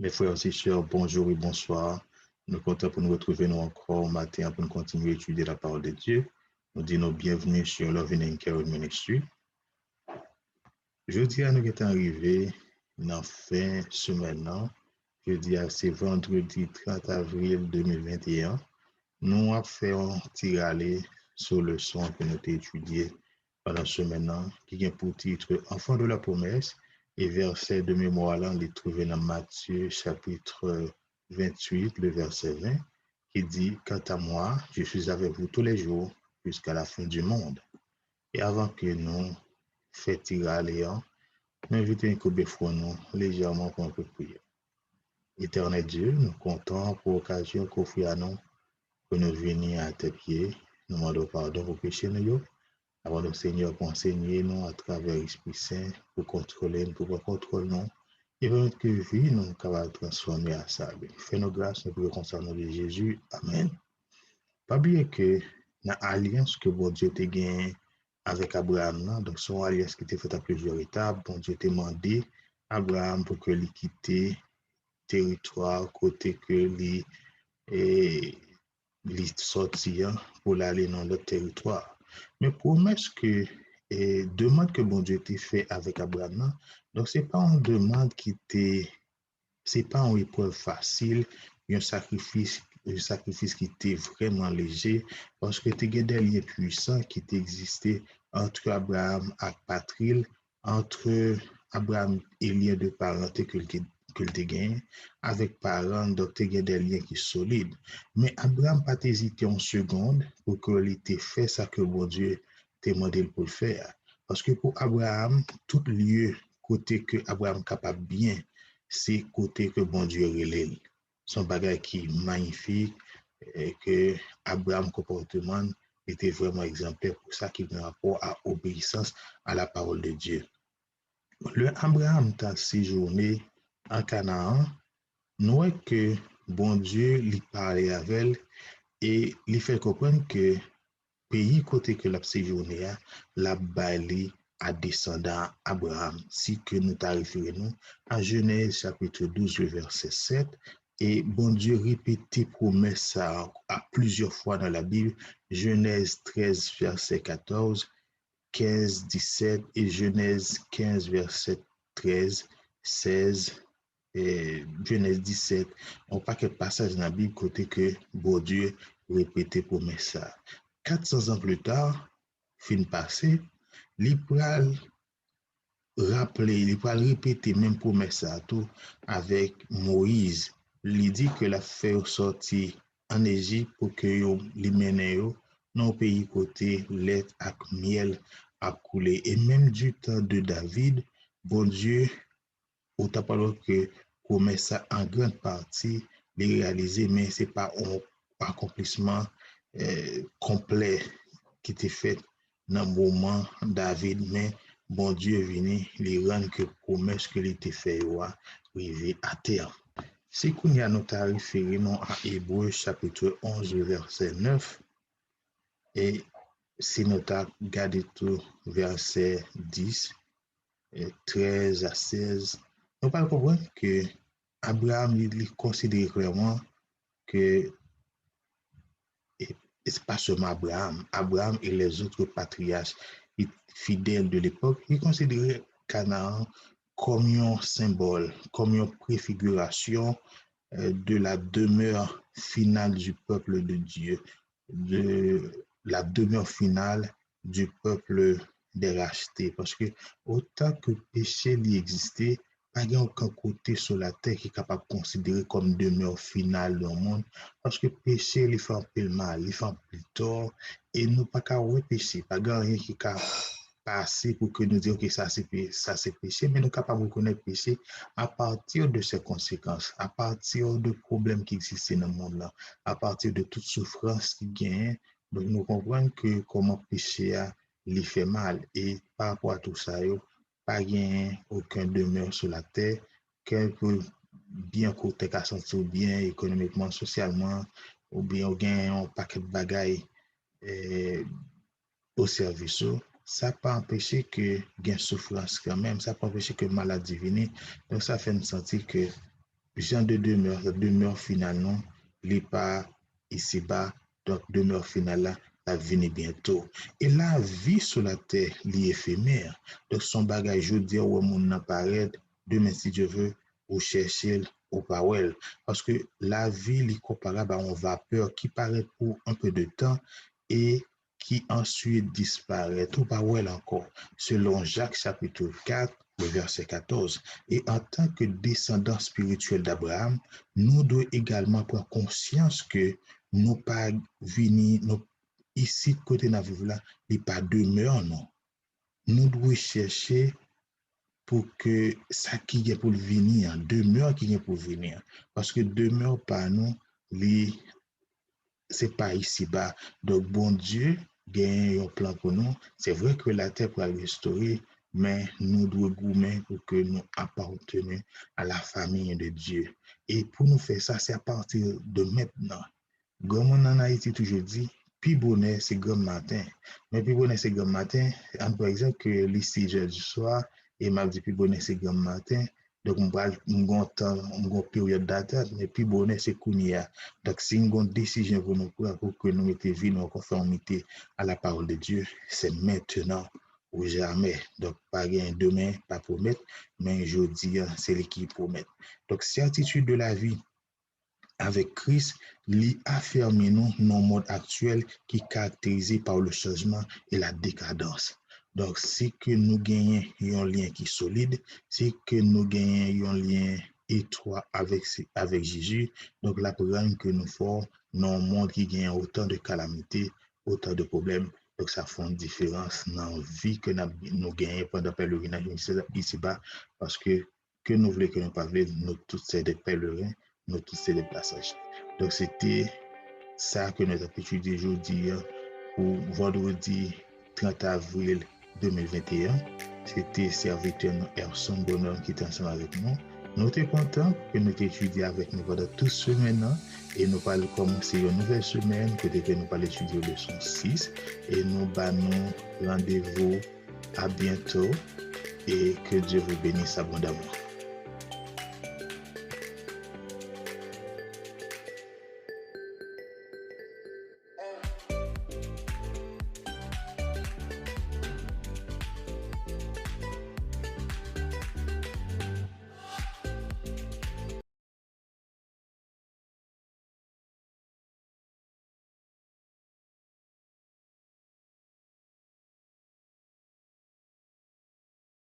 Mes frères et sœurs, bonjour et bonsoir. Nous sommes contents pour nous retrouver nous encore au matin pour nous continuer à étudier la parole de Dieu. Nous disons bienvenue sur Loving and Caring Ministry. Jeudi, nous sommes arrivés dans fin semaine. Jeudi, c'est vendredi 30 avril 2021. Nous avons fait un petit rallye sur le son que nous avons étudié pendant ce semaine, qui a pour titre Enfant de la promesse. Et verset de mémoire, là, on les trouve dans Matthieu chapitre 28, le verset 20, qui dit « Quant à moi, je suis avec vous tous les jours jusqu'à la fin du monde. » Et avant que nous fassions tirer à Léon, nous invitons que nous légèrement pour un peu prier. Éternel Dieu, nous comptons pour l'occasion qu'offre à nous, que nous venions à tes pieds, nous demandons pardon pour pécher nous. Avant le Seigneur pour enseigner nous à travers l'Esprit Saint, pour contrôler nous, pour contrôler nous, et permettre que vie nous capable transformer à ça. Fais-nous grâce, nous pouvons concernant de Jésus. Amen. Pas oublier que dans l'alliance que bon Dieu t'a gagné avec Abraham, donc son alliance qui était faite à plusieurs étapes, bon Dieu t'a demandé à Abraham pour que il quitte territoire côté que il sorti pour aller dans l'autre territoire. Mais promesse que demande que bon Dieu t'a fait avec Abraham, donc c'est pas une demande c'est pas une épreuve facile, un sacrifice qui était vraiment léger, parce que tu as des liens puissants qui existaient entre Abraham et Patril, entre Abraham et lien de parenté que tu gagné, avec parents, donc tu as des liens qui sont solides. Mais Abraham n'a pas hésité une seconde pour qu'il ait fait ça que bon Dieu t'a demandé pour le faire. Parce que pour Abraham, tout lieu côté que Abraham capable bien, c'est côté que bon Dieu relève. Son bagage qui est magnifique et que Abraham comportement était vraiment exemplaire pour ça qui a rapport à obéissance à la parole de Dieu. Le Abraham t'a séjourné en Canaan, nous voyons que bon Dieu lui parlait avec elle et lui fait comprendre que pays côté que l'a séjourné la baili à descendant Abraham, si que nous t'a référé nous à Genèse chapitre 12 le verset 7 et bon Dieu répétait promesse à plusieurs fois dans la Bible, Genèse 13 verset 14, 15 17 et Genèse 15 verset 13, 16 et Genèse 17, on paquet de passages dans la Bible côté que bon Dieu répétait promesse ça. 400 ans plus tard, fin passé, l'Ipral rappeler, l'Ipral répéter même promesse à tout avec Moïse. Il dit que la fait sortir en Égypte pour que les mène dans le pays côté lait ak miel a coulé. Et même du temps de David, bon Dieu, au tapalo que promesse ça en grande partie les réaliser, mais c'est pas un accomplissement complet qui était fait dans le moment David, mais bon Dieu venu les rendre que promesse que était fait arriver à terme. Si qu'on y a notre référé à Hébreu chapitre 11 verset 9 et si nous regardé tout verset 10 et 13 à 16, nous parlons comprendre que Abraham il considère clairement que c'est pas seulement Abraham et les autres patriarches fidèles de l'époque, ils considéraient Canaan comme un symbole, comme une préfiguration de la demeure finale du peuple de Dieu, de la demeure finale du peuple des rachetés. Parce que autant que péché y existait, pas aucun côté sur la terre qui est capable de considérer comme demeure finale dans le monde. Parce que péché, il fait un peu mal, il fait un peu tort, et nous pas qu'à péché, pas rien qui est passer pour que nous disions que ça c'est péché, mais nous sommes capables de reconnaître péché à partir de ses conséquences, à partir de problèmes qui existent dans le monde là, à partir de toute souffrance qui gagne. Donc nous comprenons que comment péché a lui fait mal et par rapport à tout ça, pas gain aucun demeure sur la terre, quelque bien côté qu'à sentir bien économiquement, socialement, ou bien on gagne un paquet de bagailles au service. Ça pas empêcher que gain souffrance quand même, ça pas empêcher que maladie vienne. Donc ça fait me sentir que Genre de demeure finalement, n'est pas ici-bas, donc demeure finale là, la vie est bientôt. Et la vie sur la terre, est éphémère. Donc son bagage, je dis, où mon apparaît, demain si Dieu veut, ou chercher au parole. Parce que la vie est comparable à une vapeur qui paraît pour un peu de temps et qui ensuite disparaît. Tout parole encore, selon Jacques chapitre 4, le verset 14. Et en tant que descendants spirituels d'Abraham, nous devons également prendre conscience que nous pas venir, ici, côté de la vie là, il n'y a pas demeure, non. Nous devons chercher pour que ça qui est pour venir, demeure qui est pour venir. Parce que demeure par nous, c'est pas ici-bas. Donc, bon Dieu, gagne un plan pour nous. C'est vrai que la terre peut restaurer, mais nous devons goumer pour que nous appartenions à la famille de Dieu. Et pour nous faire ça, c'est à partir de maintenant. Comme on en Haïti toujours dit, puis bonheur, c'est grand matin. Mais puis bonheur, c'est grand matin. Par exemple, que les 6 heures du soir, et m'a dit puis bonheur, c'est grand matin. Donc, on va une période d'attente, mais puis bonheur, c'est Kounia. Donc, si on a une décision pour nous, pour que nous mettions en conformité à la parole de Dieu, c'est maintenant ou jamais. Donc, pas rien demain, pas promettre, mais aujourd'hui, c'est l'équipe promet. Donc, certitude de la vie avec Christ, lui affirme nous dans le monde actuel qui est caractérisé par le changement et la décadence. Donc, si que nous gagnons un lien qui est solide, si que nous gagnons un lien étroit avec Jésus, donc la programme que nous faisons dans un monde qui gagne autant de calamités, autant de problèmes, donc ça fait une différence dans la vie que nous gagnons pendant le pèlerinage ici-bas, parce que nous voulons que nous pas voulons, nous tous c'est des pèlerins, nous tous c'est des passages. Donc c'était ça que nous avons étudié aujourd'hui pour vendredi 30 avril 2021. C'était serviteur Erson Bonhomme qui était ensemble avec nous. Nous sommes contents que nous ayons étudié avec nous pendant toute semaine et nous allons commencer une nouvelle semaine, peut-être nous allons étudier le leçon 6 et nous allons rendez-vous à bientôt et que Dieu vous bénisse abondamment.